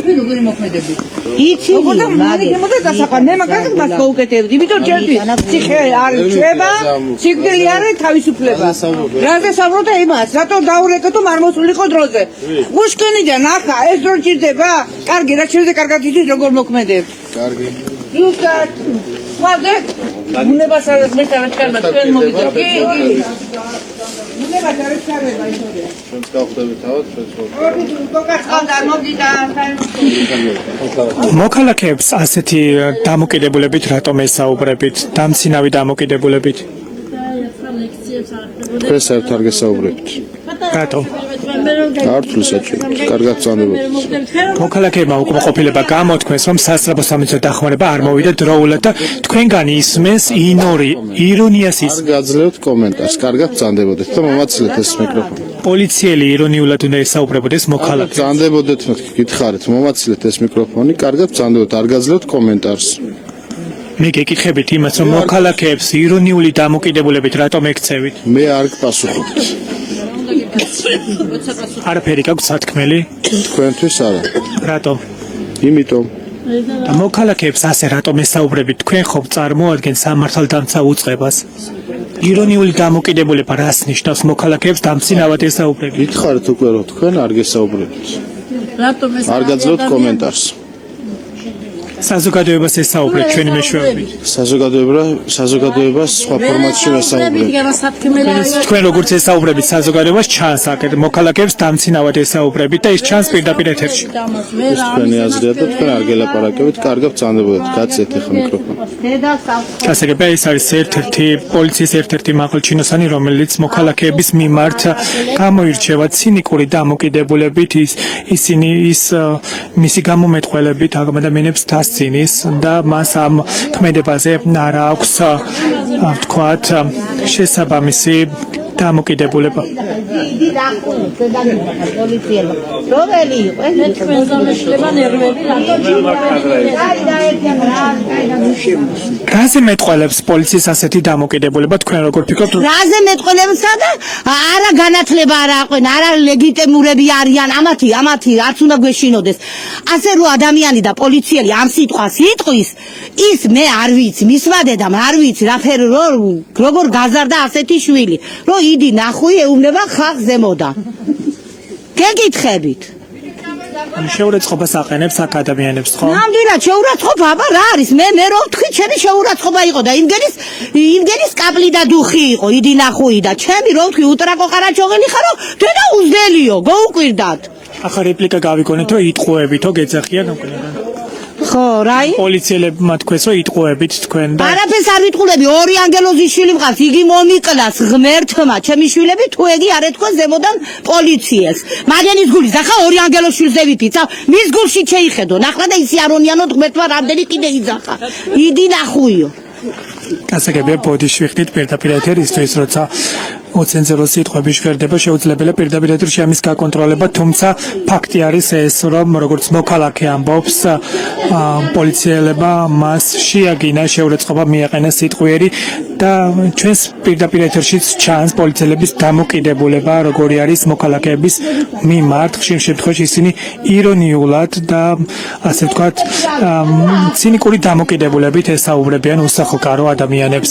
თქვენ როგორი მოქმედებით? იცი, მაგრამ დასაყარ მე მაგას მას მოუკეთებდი, იმიტომ ჩემთვის ციხე არის ჩვევა, სიკვდილი არის თავისუფლება. რაზე საუბრობთ იმას, რატო დაურეკეთო არ მოსულიყო დროზე. მუშკენიდან ახლა ეს დრო ჭირდება? კარგი, რა შეიძლება კარგად იცით როგორ მოქმედებთ. კარგი. ზუსტად. ვაგეთ. უნებას არის მე თავეთქარმა თქვენ მოგიწევთ. კი. უნებას არის ჩარება ისორია. ჩვენც გავხდებით თავად, ჩვენც მოქალაქეებს ასეთი დამოკიდებულებით რატომ ესაუბრებით? დამცინავი დამოკიდებულებით. ჩვენ საერთოდ არ გესაუბრებთ. რატომ? ქართული საჭირო, კარგად წამდებოდეთ. მოქალაქეებმა უკმაყოფილება გამოთქვეს, რომ სასწრაფო სამედიცინო დახმარება არ მოვიდა დროულად და თქვენგან ისმენს ირონიას ის. არ გაძლევთ კომენტარს, კარგად წამდებოდეთ და მომაცილეთ ეს მიკროფონი. პოლიციელი ირონიულად უნდა ესაუბრებოდეს მოქალაქეებს. წამდებოდეთ, გითხარით, მომაცილეთ ეს მიკროფონი, კარგად წამდებოდეთ, არ გაძლევთ კომენტარს. მე გეკითხებით იმას, რომ მოქალაქეებს ირონიული დამოკიდებულებით რატომ ექცევით? მე არ გპასუხობთ. არაფერი გაქვს სათქმელი? თქვენთვის არა. რატომ? იმიტომ და მოქალაქეებს ასე რატომ ესაუბრებით? თქვენ ხომ წარმოადგენთ სამართალდამცავ უწყებას? ირონიული დამოკიდებულება რას ნიშნავს? მოქალაქეებს დამცინავად ესაუბრებით? გითხარით უკვე რომ თქვენ არ გესაუბრებთ. რატომ ეს არ გაძლევთ კომენტარს. საზოგადოებას ესაუბრეთ ჩვენი მეშვეობით. საზოგადოებას სხვა ფორმატში ვესაუბრებთ. თქვენ როგორც ესაუბრებით საზოგადოებას ჩანს აქეთ მოქალაქეებს დამცინავად ესაუბრებით და ის ჩანს პირდაპირ ეთერში. ეს თქვენი აზრია და თქვენ არ გელაპარაკებით, კარგად წამდებოდეთ, გაწეთ ახლა მიკროფონი. გასაგებია ეს არის პოლიციის ერთ-ერთი მაღალჩინოსანი, რომელიც მოქალაქეების მიმართ გამოირჩევა ცინიკური დამოკიდებულებით, მისი გამომეტყველებით ადამიანებს დასცინის და მას ამ ქმედებაზე არ აქვს ვთქვათ შესაბამისი დამოკიდებულება. რაზე მეტყველებს პოლიციის ასეთი დამოკიდებულება თქვენ როგორ ფიქრობთ? რაზე მეტყველებსა და არა განათლება არ აყვენ, არა ლეგიტიმურები არიან, ამათი არც უნდა გვეშინოდეს. ასე რომ ადამიანი და პოლიციელი ამ სიტყვას იტყვის, ის მე არ ვიცი, მისმა დედამ არ ვიცი, როგორ გაზარდა ასეთი შვილი, რომ იდი ნახვი ეუბნება ხალხს ზემოდან. გეკითხებით. შეურაცხყოფას აყენებს აქ ადამიანებს, ხო? ნამდვილად შეურაცხყოფა, აბა რა არის? მე რომ ვთქვი, ჩემი შეურაცხყოფა იყო და იმგენის კაპლი და დუხი იყო, იდი ნახვი და ჩემი რომ ვთქვი, უტრაკო ყარაჩოღელი ხარო, დედა უზდელიო, გოუკვირდათ. ახლა რეპლიკა გავიგონეთ, რომ იტყუებითო გეძახიან უკნიდან. ხო, რაი? პოლიციელებმა თქვეს, რომ იტყუებით თქვენ და არაფერს არ ვიტყულები, ორი ანგელოზის შვილი მყავს, იგი მომიკლას ღმერთმა, ჩემი შვილები თუ ეგი არ ეთქვა ზემოდან პოლიციელს. მარიანის გულის ახლა ორი ანგელოს შვილზე ვიფიცავ, მის გულში შეიხედო, ნახლა და ისი არონიანო ღმერთმა რამდენი კიდე იძახა. იდი ნახუიო. გასაგებია ბოდიში ვიხდით პირდაპირ ეთერისთვის, როცა უცენზურო სიტყვები ჟღერდება, შეუძლებელია პირდაპირ ეთერში ამის გაკონტროლება, თუმცა ფაქტი არის ეს, რომ როგორც მოქალაქე ამბობს, პოლიციელებმა მას შეაგინა შეურაცხყოფა მიაყენა სიტყვიერი და ჩვენს პირდაპირ ეთერშიც ჩანს პოლიციელების დამოკიდებულება, როგორი არის მოქალაქეების მიმართ, ხშირ შემთხვევაში ისინი ირონიულად და ასე ვთქვათ, ცინიკური დამოკიდებულებით ესაუბრებიან უსახოკარო ადამიანებს.